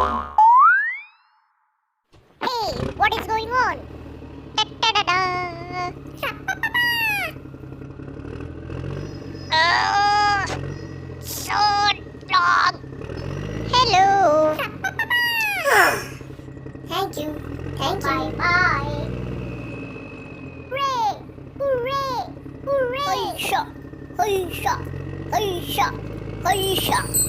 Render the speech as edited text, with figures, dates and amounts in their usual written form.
Hey, what is going on? Da-da-da-da. So long. Hello. Thank you. Thank you. Bye. Hooray! Hooray! Hooray! Hoisha! Hoisha! Hoisha! Hoisha!